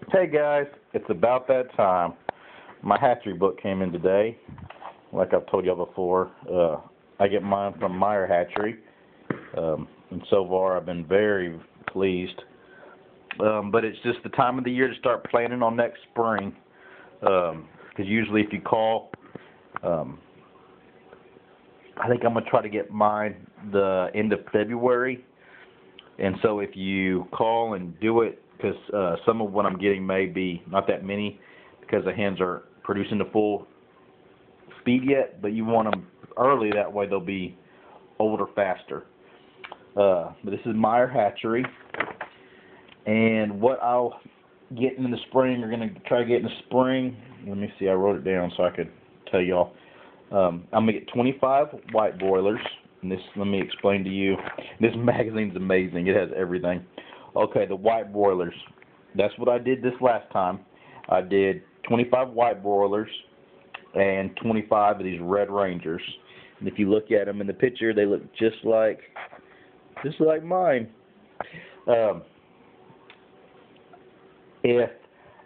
Hey guys, it's about that time. My hatchery book came in today. Like I've told y'all before, I get mine from Meyer Hatchery, and so far I've been very pleased. But it's just the time of the year to start planning on next spring. Because usually if you call, um, I think I'm gonna try to get mine the end of February. And so if you call and do it, because some of what I'm getting may be not that many, because the hens are producing the full speed yet, but you want them early, that way they'll be older faster. But this is Meyer Hatchery, and what I'll get in the spring, we're going to try to get in the spring. Let me see, I wrote it down so I could tell y'all. I'm going to get 25 white broilers. And this, let me explain to you. This magazine's amazing. It has everything. Okay, the white broilers. That's what I did this last time. I did 25 white broilers and 25 of these Red Rangers. And if you look at them in the picture, they look just like mine. If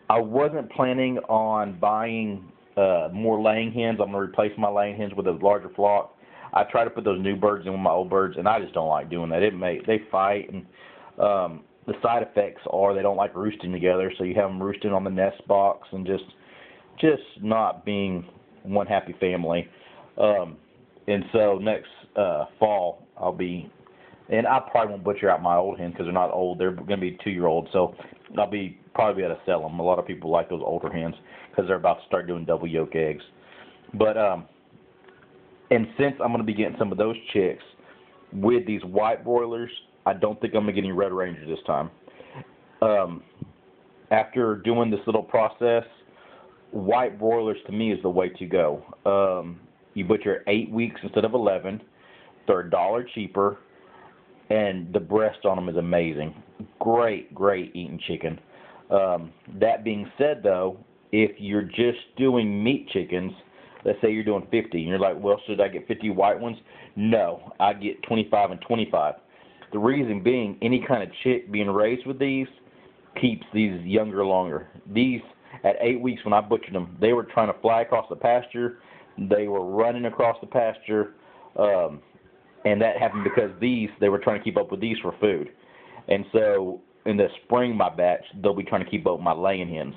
I wasn't planning on buying more laying hens, I'm going to replace my laying hens with a larger flock. I try to put those new birds in with my old birds, and I just don't like doing that. They fight, and the side effects are they don't like roosting together. So you have them roosting on the nest box and just not being one happy family. And so next fall and I probably won't butcher out my old hens because they're not old. They're going to be 2-year-olds, so I'll probably be able to sell them. A lot of people like those older hens because they're about to start doing double yolk eggs. But and since I'm going to be getting some of those chicks with these white broilers, I don't think I'm going to get any Red Rangers this time. After doing this little process, white broilers to me is the way to go. You butcher 8 weeks instead of 11. They're $1 cheaper, and the breast on them is amazing. Great eating chicken. That being said, though, if you're just doing meat chickens, let's say you're doing 50, and you're like, well, should I get 50 white ones? No, I get 25 and 25. The reason being, any kind of chick being raised with these keeps these younger longer. These, at 8 weeks when I butchered them, they were trying to fly across the pasture. They were running across the pasture, and that happened because they were trying to keep up with these for food. And so in the spring, my batch, they'll be trying to keep up with my laying hens.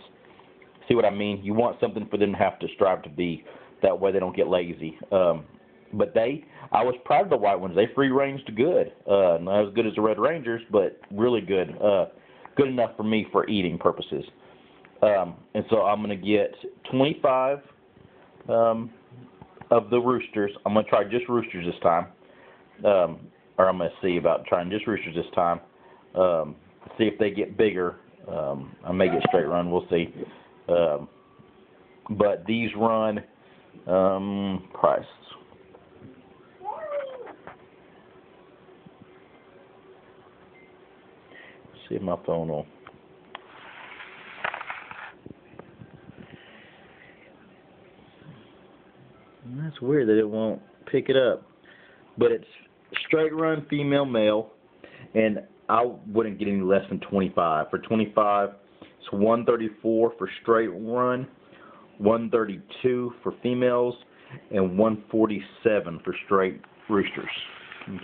See what I mean? You want something for them to have to strive to be. That way they don't get lazy. But I was proud of the white ones. They free ranged good. Not as good as the Red Rangers, but really good. Good enough for me for eating purposes. And so I'm going to get 25 of the roosters. I'm going to try just roosters this time. Or I'm going to see about trying just roosters this time. See if they get bigger. I may get straight run. We'll see. But these run price. See if my phone will. That's weird that it won't pick it up. But it's straight run female male, and I wouldn't get any less than 25. For 25, it's 134 for straight run, 132 for females, and 147 for straight roosters.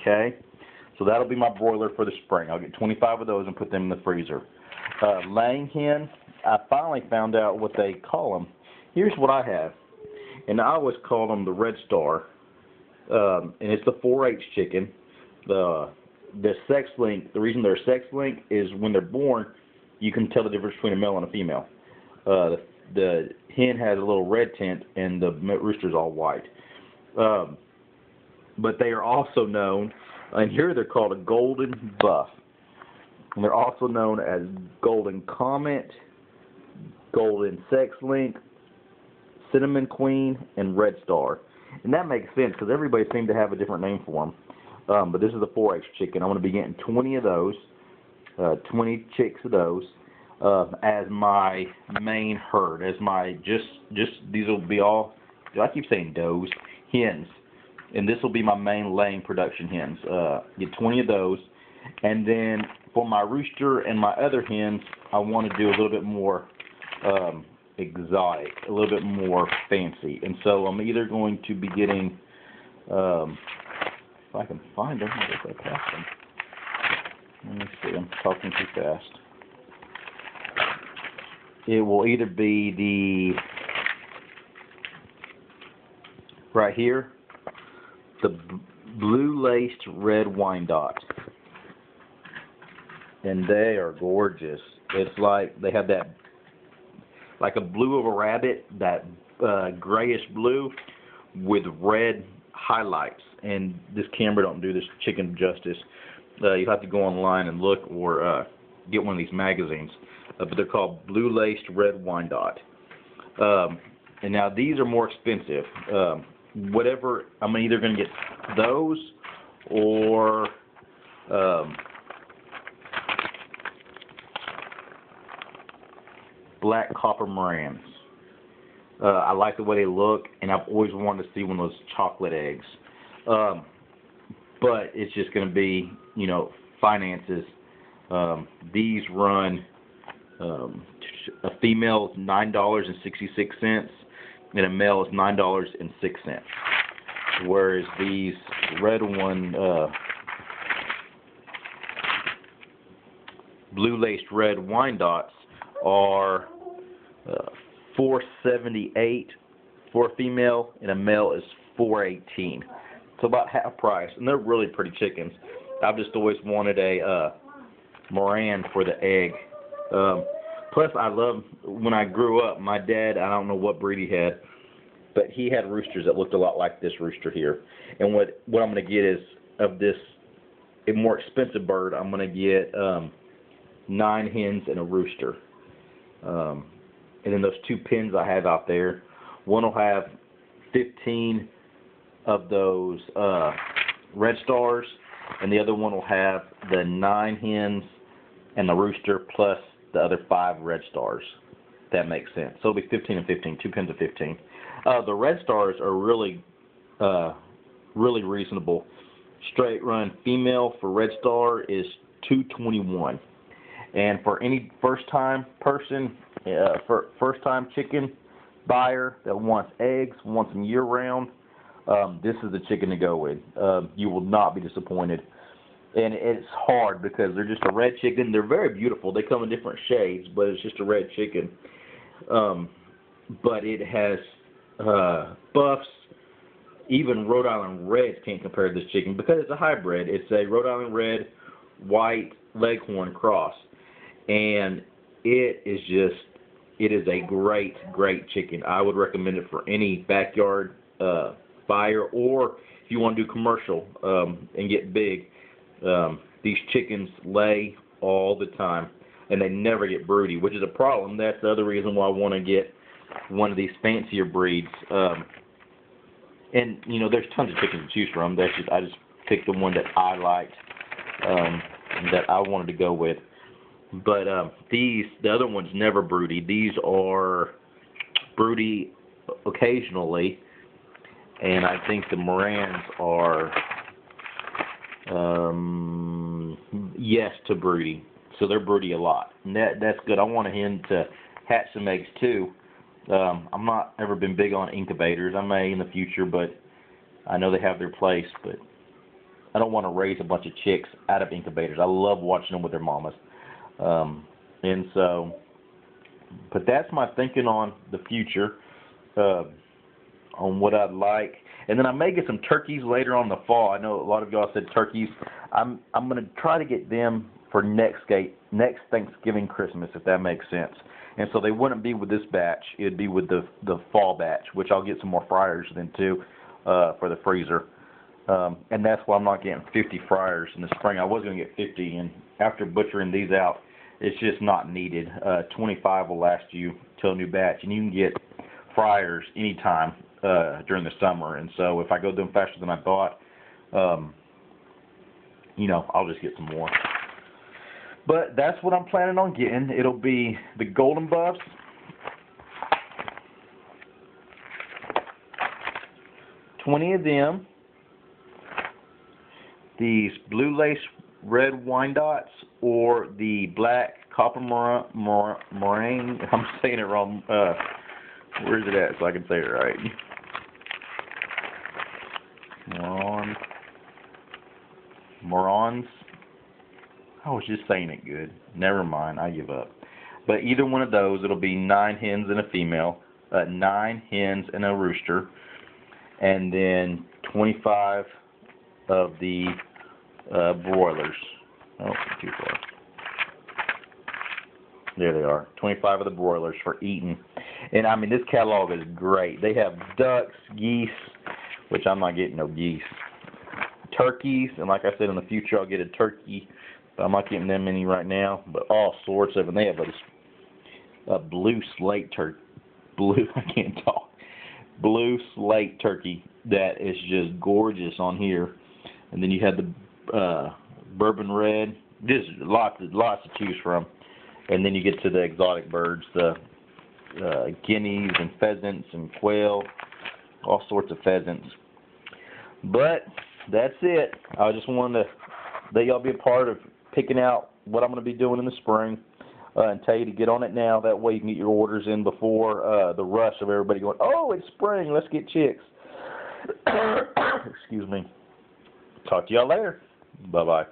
Okay? So that'll be my broiler for the spring. I'll get 25 of those and put them in the freezer. Laying hen, I finally found out what they call them. Here's what I have. And I always call them the Red Star. And it's the 4-H chicken. The sex link, the reason they're sex link is when they're born, you can tell the difference between a male and a female. The hen has a little red tint, and the rooster's all white. But they are also known, and here they're called a golden buff. And they're also known as golden comet, golden sex link, cinnamon queen, and red star. And that makes sense because everybody seems to have a different name for them. But this is a 4-H chicken. I'm going to be getting 20 of those, 20 chicks of those, as my main herd. As my these will be all. I keep saying does, hens, and this will be my main laying production hens. Get 20 of those, And then for my rooster and my other hens, I want to do a little bit more exotic, a little bit more fancy. And so I'm either going to be getting, if I can find them, I guess I passed them. Let me see, I'm talking too fast. It will either be the, right here, the blue-laced red Wyandotte. And they are gorgeous. It's like they have that, like a blue of a rabbit, that grayish blue with red highlights. And this camera don't do this chicken justice. You have to go online and look, or get one of these magazines. But they're called blue-laced red Wyandotte. And now these are more expensive. Whatever, I'm either going to get those or black copper Marans. I like the way they look, and I've always wanted to see one of those chocolate eggs. But it's just going to be, you know, finances. These run, a female is $9.66, and a male is $9.06. Whereas these red one, blue-laced red Wyandottes are $4.78 for a female, and a male is $4.18. So about half price, and they're really pretty chickens. I've just always wanted a Moran for the egg. Plus, I love, when I grew up, my dad, I don't know what breed he had, but he had roosters that looked a lot like this rooster here. And what I'm going to get is, of this a more expensive bird, I'm going to get 9 hens and a rooster. And then those 2 pens I have out there, one will have 15 of those red stars, and the other one will have the 9 hens and the rooster plus the other 5 red stars. If that makes sense. So it'll be 15 and 15, 2 pens of 15. The red stars are really reasonable. Straight run female for red star is $2.21, and for any first time person, first time chicken buyer that wants eggs, wants them year round, this is the chicken to go with. You will not be disappointed. And it's hard because they're just a red chicken. They're very beautiful. They come in different shades, but it's just a red chicken. But it has buffs. Even Rhode Island Reds can't compare to this chicken because it's a hybrid. It's a Rhode Island Red white Leghorn cross. And it is a great, great chicken. I would recommend it for any backyard buyer, or if you want to do commercial and get big. These chickens lay all the time, and they never get broody, which is a problem. That's the other reason why I want to get one of these fancier breeds. And you know, there's tons of chickens to choose from. I just picked the one that I liked, that I wanted to go with. But the other ones never broody. These are broody occasionally, and I think the Morans are yes to broody. So they're broody a lot. And that's good. I want a hen to hatch some eggs too. I'm not ever been big on incubators. I may in the future, but I know they have their place, but I don't want to raise a bunch of chicks out of incubators. I love watching them with their mamas. And so, but that's my thinking on the future, on what I'd like. And then I may get some turkeys later on in the fall. I know a lot of y'all said turkeys. I'm going to try to get them for next Thanksgiving, Christmas, if that makes sense. And so they wouldn't be with this batch. It would be with the fall batch, which I'll get some more fryers then too, for the freezer. And that's why I'm not getting 50 fryers in the spring. I was going to get 50, and after butchering these out, it's just not needed. 25 will last you till a new batch, and you can get fryers anytime during the summer. And so if I go through them faster than I thought, you know, I'll just get some more. But that's what I'm planning on getting. It'll be the Golden Buffs, $20 of them, these blue lace red Wyandottes or the black copper meringue. I'm saying it wrong. Where is it at so I can say it right? Morons. I was just saying it good. Never mind. I give up. But either one of those, it'll be 9 hens and a female, 9 hens and a rooster, and then 25 of the broilers. Oh, too far. There they are. 25 of the broilers for eating. And I mean, this catalog is great. They have ducks, geese, which I'm not getting no geese. Turkeys, and like I said, in the future I'll get a turkey. But I'm not getting them any right now. But all sorts of them. They have a blue slate turkey. I can't talk. Blue slate turkey that is just gorgeous on here. And then you have the bourbon red. Just lots to choose from. And then you get to the exotic birds, the guineas and pheasants and quail, all sorts of pheasants. But that's it. I just wanted to let y'all be a part of picking out what I'm going to be doing in the spring and tell you to get on it now. That way you can get your orders in before the rush of everybody going, oh, it's spring, let's get chicks. Excuse me. Talk to y'all later. Bye-bye.